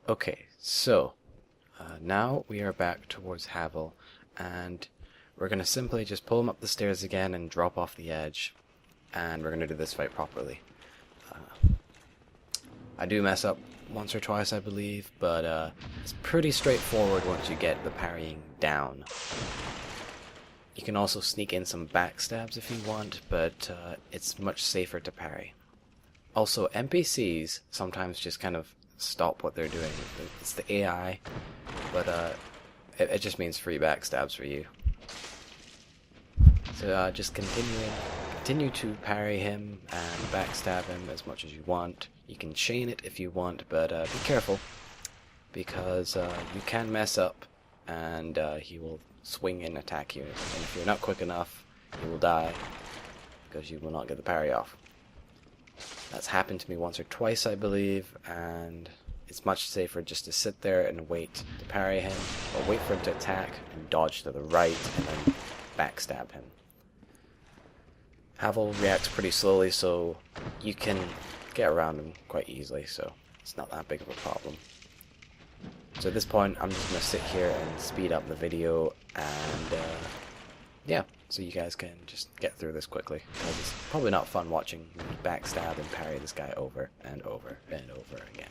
Okay, so now we are back towards Havel, and we're going to simply just pull him up the stairs again and drop off the edge, and we're going to do this fight properly. I do mess up once or twice, I believe, but it's pretty straightforward once you get the parrying down. You can also sneak in some backstabs if you want, but it's much safer to parry. Also, NPCs sometimes just kind of stop what they're doing. It's the AI, but it just means free backstabs for you. So just continue to parry him and backstab him as much as you want. You can chain it if you want, but be careful, because you can mess up and he will swing and attack you. And if you're not quick enough, you will die because you will not get the parry off. That's happened to me once or twice, I believe, and it's much safer just to sit there and wait to parry him, or wait for him to attack and dodge to the right and then backstab him. Havel reacts pretty slowly, so you can get around him quite easily, so it's not that big of a problem. So at this point, I'm just going to sit here and speed up the video, and yeah, so you guys can just get through this quickly, because it's probably not fun watching me backstab and parry this guy over and over and over again.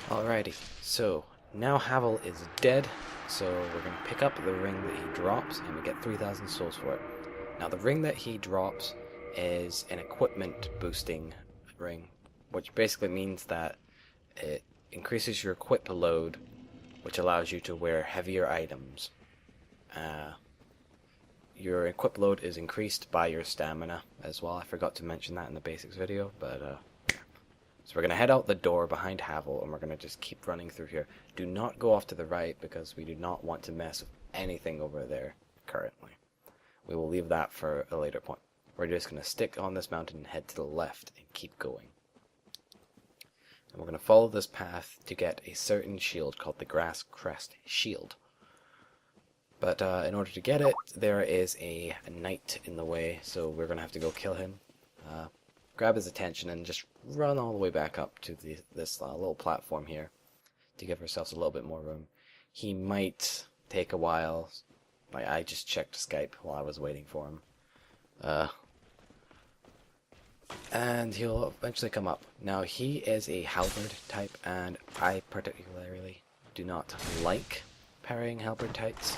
Alrighty, so now Havel is dead, so we're going to pick up the ring that he drops, and we get 3,000 souls for it. Now the ring that he drops is an equipment boosting ring, which basically means that it increases your equip load, which allows you to wear heavier items. Your equip load is increased by your stamina as well. I forgot to mention that in the basics video, but so we're going to head out the door behind Havel, and we're going to just keep running through here. Do not go off to the right, because we do not want to mess with anything over there currently. We will leave that for a later point. We're just going to stick on this mountain and head to the left and keep going. And we're going to follow this path to get a certain shield called the Grass Crest Shield. But in order to get it, there is a knight in the way, so we're going to have to go kill him. Grab his attention and just run all the way back up to this little platform here to give ourselves a little bit more room. He might take a while. I just checked Skype while I was waiting for him. And he'll eventually come up. Now, he is a halberd type, and I particularly do not like parrying halberd types.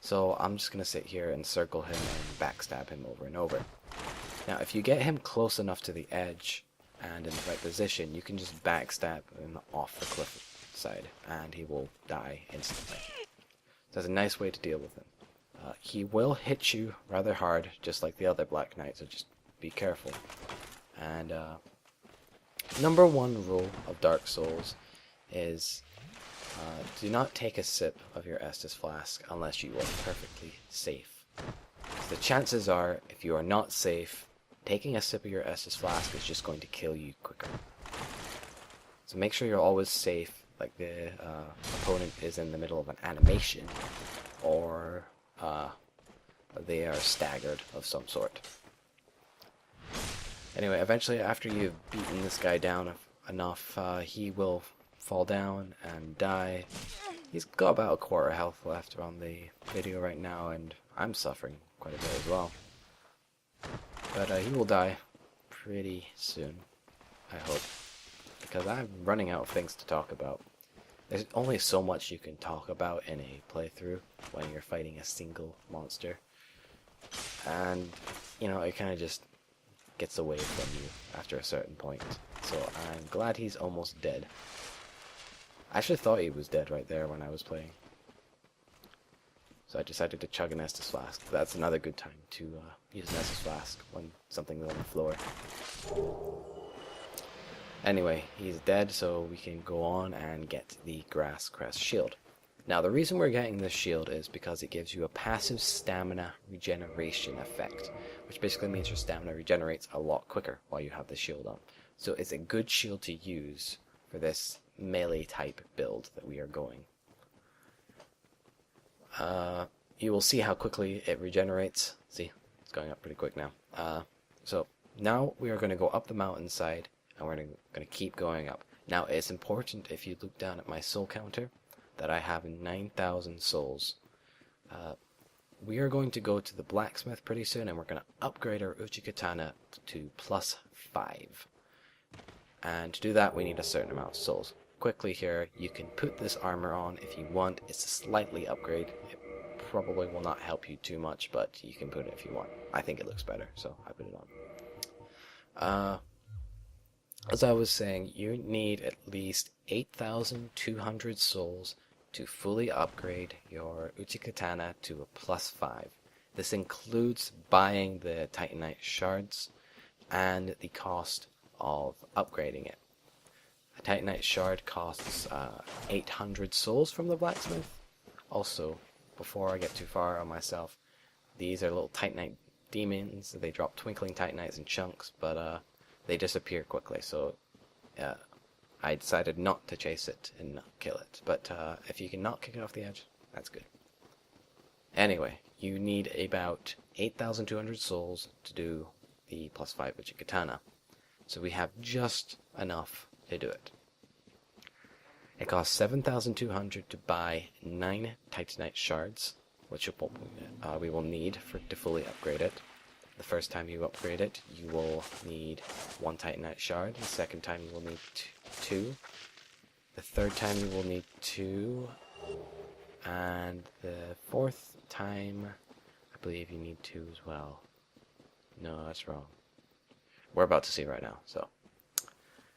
So I'm just going to sit here and circle him and backstab him over and over. Now, if you get him close enough to the edge and in the right position, you can just backstab him off the cliff side, and he will die instantly. That's a nice way to deal with him. He will hit you rather hard, just like the other Black Knight, so just be careful. And number one rule of Dark Souls is do not take a sip of your Estus Flask unless you are perfectly safe. The chances are, if you are not safe, taking a sip of your Estus Flask is just going to kill you quicker. So make sure you're always safe, like the opponent is in the middle of an animation, or they are staggered of some sort. Anyway, eventually, after you've beaten this guy down enough, he will fall down and die. He's got about a quarter health left on the video right now, and I'm suffering quite a bit as well. But he will die pretty soon, I hope, because I'm running out of things to talk about. There's only so much you can talk about in a playthrough when you're fighting a single monster. And, you know, it kind of just gets away from you after a certain point. So I'm glad he's almost dead. I actually thought he was dead right there when I was playing. So I decided to chug an Estus Flask. That's another good time to use an Estus Flask when something's on the floor. Anyway, he's dead, so we can go on and get the Grass Crest Shield. Now, the reason we're getting this shield is because it gives you a passive stamina regeneration effect, which basically means your stamina regenerates a lot quicker while you have the shield on. So it's a good shield to use for this melee type build that we are going. You will see how quickly it regenerates. See, it's going up pretty quick now. So now we are going to go up the mountainside, and we're going to keep going up. Now, it's important, if you look down at my soul counter, that I have 9,000 souls. We are going to go to the blacksmith pretty soon, and we're going to upgrade our Uchi Katana to +5. And to do that, we need a certain amount of souls. Quickly here, you can put this armor on if you want. It's a slightly upgrade. It probably will not help you too much, but you can put it if you want. I think it looks better, so I put it on. As I was saying, you need at least 8,200 souls to fully upgrade your Uchi Katana to a +5. This includes buying the Titanite shards and the cost of upgrading it. A Titanite shard costs 800 souls from the blacksmith. Also, before I get too far on myself, these are little Titanite demons. They drop twinkling Titanites in chunks, but they disappear quickly, so I decided not to chase it and not kill it. But if you can not kick it off the edge, that's good. Anyway, you need about 8,200 souls to do the +5 Uchi Katana. So we have just enough to do it. It costs 7,200 to buy 9 Titanite shards, which we will need to fully upgrade it. The first time you upgrade it, you will need 1 Titanite shard. The second time you will need 2. The third time you will need 2. And the fourth time, I believe you need 2 as well. No, that's wrong. We're about to see right now, so.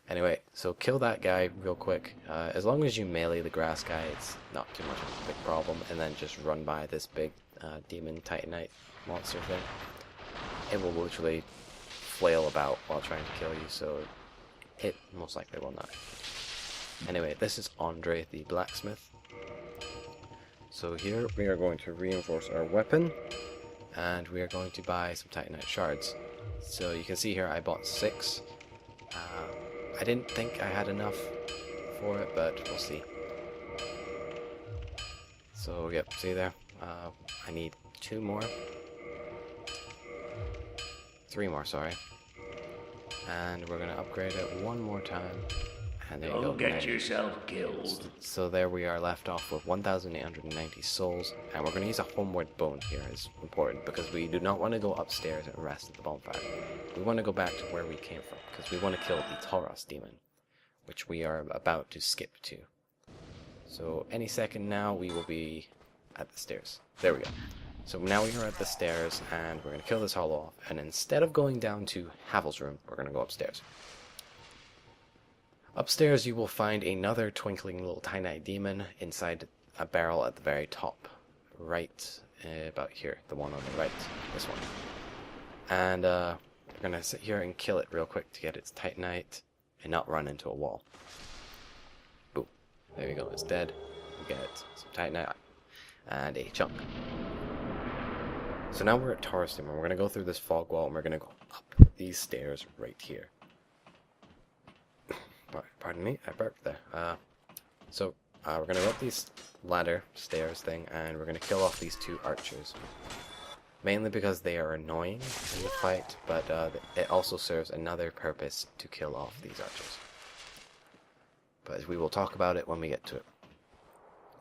Anyway, so kill that guy real quick. As long as you melee the grass guy, it's not too much of a big problem. And then just run by this big demon Titanite monster thing. It will literally flail about while trying to kill you, so it most likely will not. Anyway, this is Andre the blacksmith. So here we are going to reinforce our weapon, and we are going to buy some Titanite shards. So you can see here I bought 6. I didn't think I had enough for it, but we'll see. So yep, see there? I need 2 more. 3 more, sorry. And we're going to upgrade it 1 more time. And there you go. Don't get yourself killed. So there we are, left off with 1,890 souls. And we're going to use a homeward bone here. It's important because we do not want to go upstairs and rest at the bonfire. We want to go back to where we came from because we want to kill the Taurus demon, which we are about to skip to. So any second now we will be at the stairs. There we go. So now we are at the stairs, and we're going to kill this hollow off, and instead of going down to Havel's room, we're going to go upstairs. Upstairs you will find another twinkling little Titanite demon inside a barrel at the very top, right about here, the one on the right, this one. And we're going to sit here and kill it real quick to get its Titanite and not run into a wall. Boom. There you go, it's dead. We get some Titanite and a chunk. So now we're at Taurus Demon. We're going to go through this fog wall, and we're going to go up these stairs right here. Pardon me, I burped there. So we're going to go up these ladder stairs thing, and we're going to kill off these 2 archers. Mainly because they are annoying in the fight, but it also serves another purpose to kill off these archers. But we will talk about it when we get to it.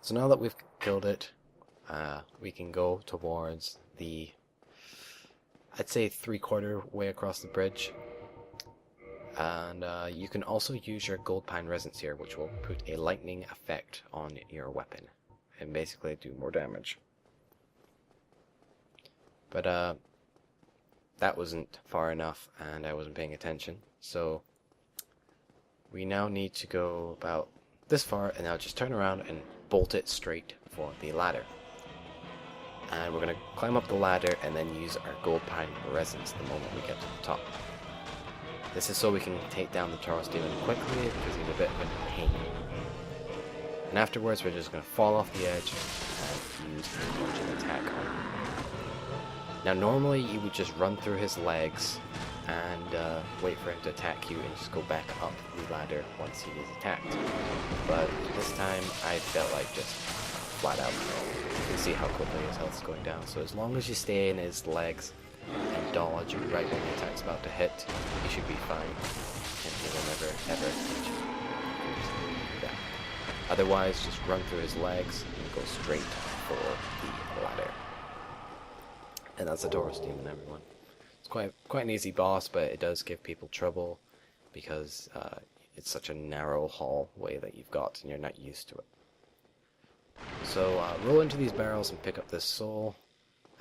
So now that we've killed it, we can go towards the, I'd say 3/4 way across the bridge. And you can also use your gold pine resins here, which will put a lightning effect on your weapon and basically do more damage. But that wasn't far enough, and I wasn't paying attention. So we now need to go about this far, and now just turn around and bolt it straight for the ladder. And we're going to climb up the ladder and then use our gold pine resins the moment we get to the top. This is so we can take down the Taurus demon quickly because he's a bit of a pain. And afterwards we're just going to fall off the edge and use the launching attack on him. Now normally you would just run through his legs and wait for him to attack you and just go back up the ladder once he is attacked. But this time I felt like just flat out. You can see how quickly his health is going down. So as long as you stay in his legs and dodge right when the attack's about to hit, you should be fine. And he will never ever hit you. You can just do that. Otherwise, just run through his legs and go straight for the ladder. And that's a Taurus demon, everyone. It's quite an easy boss, but it does give people trouble because it's such a narrow hallway that you've got and you're not used to it. So roll into these barrels and pick up this soul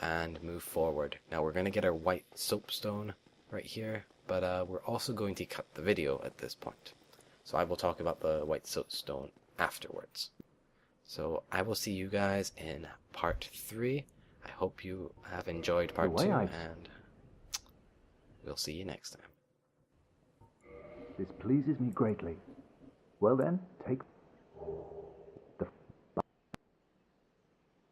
and move forward. Now we're going to get our white soapstone right here, but we're also going to cut the video at this point. So I will talk about the white soapstone afterwards. So I will see you guys in part 3. I hope you have enjoyed part 2, and we'll see you next time. This pleases me greatly. Well then, take...